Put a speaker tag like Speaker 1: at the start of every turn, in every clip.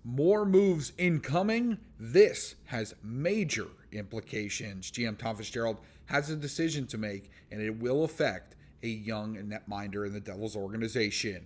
Speaker 1: More moves incoming. This has major implications. GM Tom Fitzgerald has a decision to make, and it will affect a young netminder in the Devils organization.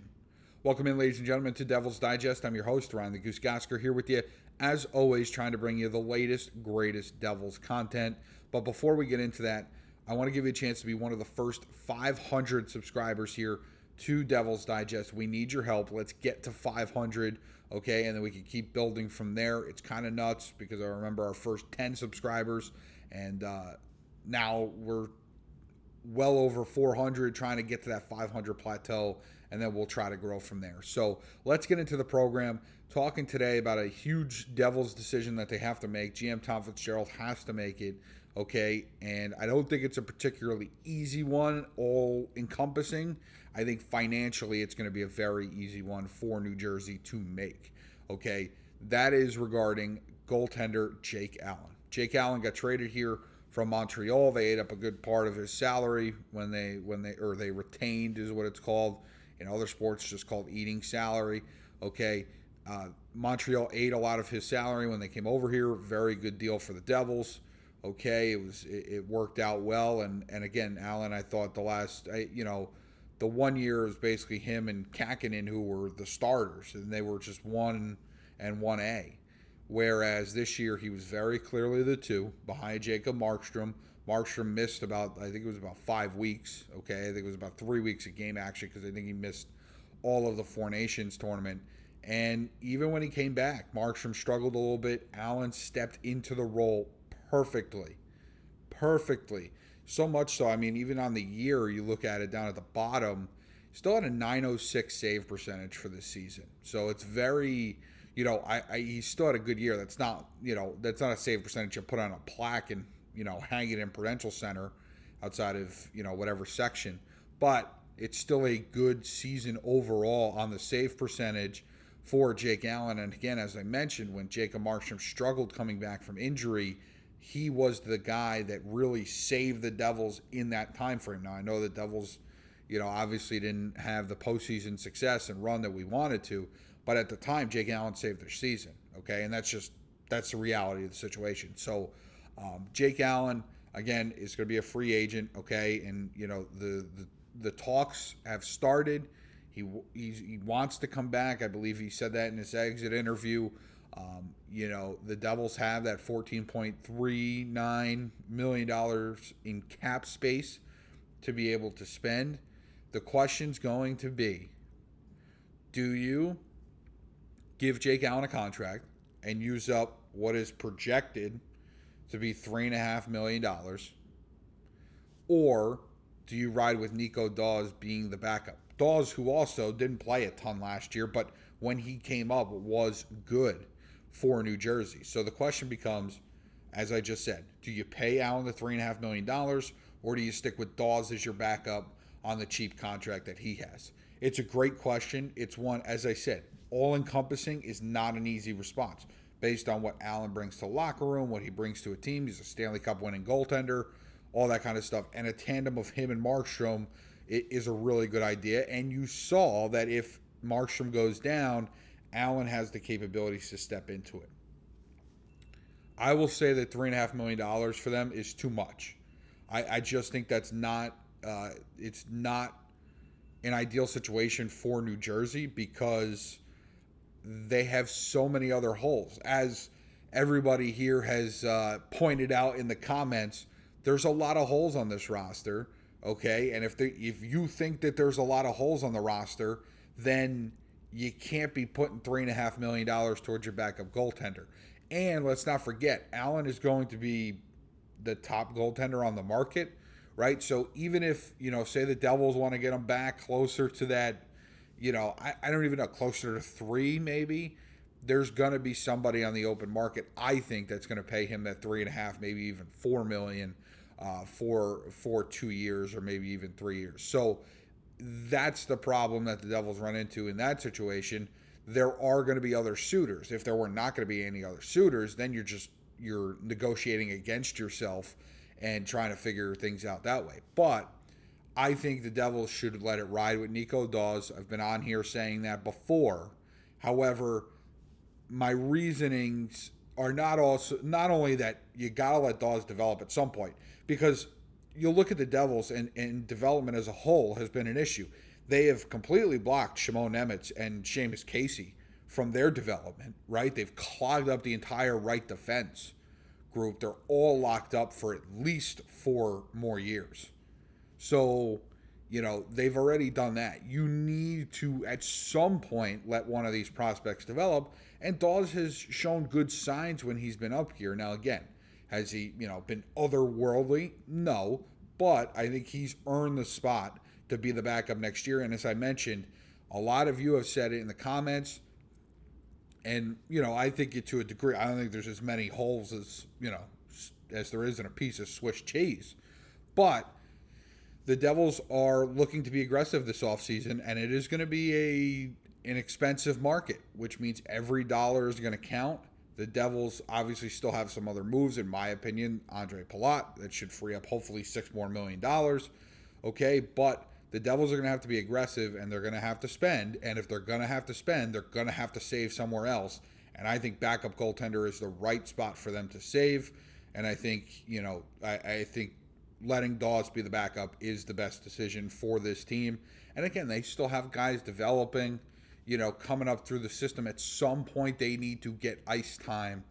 Speaker 1: Welcome in, ladies and gentlemen, to Devils Digest. I'm your host, Ryan the Gosiker, here with you, as always, trying to bring you the latest, greatest Devils content. But before we get into that, I want to give you a chance to be one of the first 500 subscribers here to Devils Digest. We need your help. Let's get to 500, okay? And then we can keep building from there. It's kind of nuts because I remember our first 10 subscribers, and now we're well over 400, trying to get to that 500 plateau, and then we'll try to grow from there. So let's get into the program. Talking today about a huge Devils decision that they have to make. GM Tom Fitzgerald has to make it, okay? And I don't think it's a particularly easy one, all encompassing. I think financially it's going to be a very easy one for New Jersey to make, okay? That is regarding goaltender Jake Allen. Jake Allen got traded here from Montreal. They ate up a good part of his salary they retained, is what it's called. In other sports, just called eating salary, okay? Montreal ate a lot of his salary when they came over here. Very good deal for the Devils. Okay, it worked out well, and again, Allen, I thought the 1 year was basically him and Kakinen who were the starters, and they were just 1 and 1A. Whereas this year he was very clearly the 2 behind Jacob Markstrom. Markstrom missed about 5 weeks. Okay, I think it was about 3 weeks a game actually, because I think he missed all of the Four Nations tournament. And even when he came back, Markstrom struggled a little bit. Allen stepped into the role perfectly. So much so, I mean, even on the year, you look at it down at the bottom, still had a .906 save percentage for this season. So it's very, he still had a good year. That's not a save percentage you put on a plaque and, hang it in Prudential Center outside of, whatever section. But it's still a good season overall on the save percentage for Jake Allen. And again, as I mentioned, when Jacob Markstrom struggled coming back from injury, he was the guy that really saved the Devils in that time frame. Now, I know the Devils, obviously didn't have the postseason success and run that we wanted to, but at the time, Jake Allen saved their season, okay? And that's the reality of the situation. So, Jake Allen, again, is going to be a free agent, okay? And, the talks have started. He wants to come back. I believe he said that in his exit interview. The Devils have that $14.39 million in cap space to be able to spend. The question's going to be, do you give Jake Allen a contract and use up what is projected to be $3.5 million? Or do you ride with Nico Daws being the backup? Daws, who also didn't play a ton last year, but when he came up was good for New Jersey. So the question becomes, as I just said, do you pay Allen the $3.5 million, or do you stick with Daws as your backup on the cheap contract that he has? It's a great question. It's one, as I said, all-encompassing is not an easy response based on what Allen brings to the locker room, what he brings to a team. He's a Stanley Cup winning goaltender, all that kind of stuff. And a tandem of him and Markstrom is a really good idea. And you saw that if Markstrom goes down, Allen has the capabilities to step into it. I will say that $3.5 million for them is too much. I just think that's not it's not an ideal situation for New Jersey because they have so many other holes. As everybody here has pointed out in the comments, there's a lot of holes on this roster, okay? And if you think that there's a lot of holes on the roster, then you can't be putting $3.5 million towards your backup goaltender. And let's not forget, Allen is going to be the top goaltender on the market, right? So even if, say the Devils want to get him back closer to that, I don't even know, closer to 3 maybe, there's going to be somebody on the open market, I think, that's going to pay him that 3.5, maybe even $4 million for 2 years or maybe even 3 years. So that's the problem that the Devils run into in that situation. There are going to be other suitors. If there were not going to be any other suitors, then you're negotiating against yourself and trying to figure things out that way. But I think the Devils should let it ride with Nico Daws. I've been on here saying that before. However, my reasonings are not only that you gotta let Daws develop at some point, because you look at the Devils and development as a whole has been an issue. They have completely blocked Shimon Nemec and Seamus Casey from their development, right? They've clogged up the entire right defense group. They're all locked up for at least 4 more years. So, they've already done that. You need to, at some point, let one of these prospects develop. And Daws has shown good signs when he's been up here. Now, again, has he, been otherworldly? No. But I think he's earned the spot to be the backup next year. And as I mentioned, a lot of you have said it in the comments. And, I think it to a degree. I don't think there's as many holes as there is in a piece of Swiss cheese. But the Devils are looking to be aggressive this offseason, and it is going to be an expensive market, which means every dollar is going to count. The Devils obviously still have some other moves, in my opinion. Andre Palat, that should free up hopefully $6 more million. Okay, but the Devils are going to have to be aggressive, and they're going to have to spend. And if they're going to have to spend, they're going to have to save somewhere else. And I think backup goaltender is the right spot for them to save. And I think, I think letting Daws be the backup is the best decision for this team. And again, they still have guys developing, coming up through the system. At some point, they need to get ice time,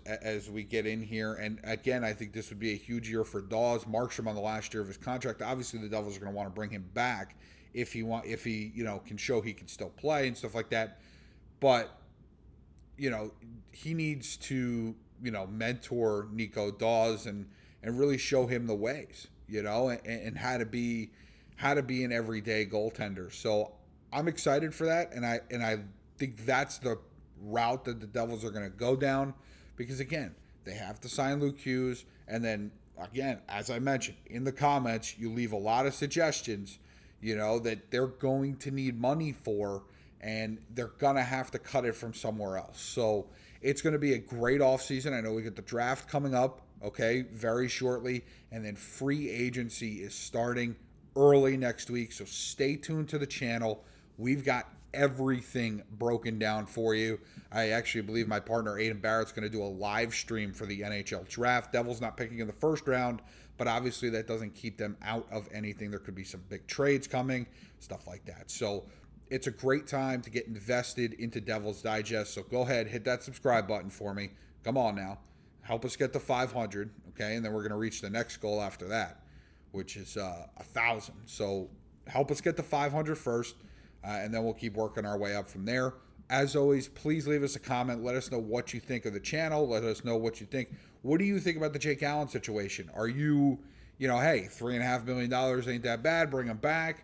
Speaker 1: as we get in here. And again, I think this would be a huge year for Daws. Markstrom on the last year of his contract. Obviously, the Devils are going to want to bring him back if he can show he can still play and stuff like that. But, he needs to, mentor Nico Daws and really show him the ways, and how to be an everyday goaltender. So I'm excited for that, and I think that's the route that the Devils are going to go down, because again, they have to sign Luke Hughes, and then again, as I mentioned in the comments, you leave a lot of suggestions, that they're going to need money for, and they're going to have to cut it from somewhere else. So it's going to be a great offseason. I know we get the draft coming up, okay, very shortly, and then free agency is starting early next week, so stay tuned to the channel. We've got everything broken down for you. I actually believe my partner Aiden Barrett's going to do a live stream for the NHL draft. Devils not picking in the first round, but obviously that doesn't keep them out of anything. There could be some big trades coming, stuff like that. So it's a great time to get invested into Devils Digest. So go ahead, hit that subscribe button for me. Come on now. Help us get to 500, okay? And then we're going to reach the next goal after that, which is 1,000. So help us get to 500 first, and then we'll keep working our way up from there. As always, please leave us a comment. Let us know what you think of the channel. Let us know what you think. What do you think about the Jake Allen situation? Are you, hey, $3.5 million ain't that bad. Bring him back.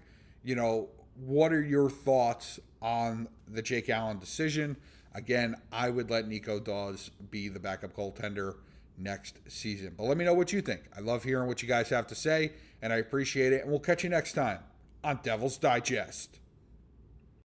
Speaker 1: What are your thoughts on the Jake Allen decision? Again, I would let Nico Daws be the backup goaltender next season. But let me know what you think. I love hearing what you guys have to say, and I appreciate it. And we'll catch you next time on Devils Digest.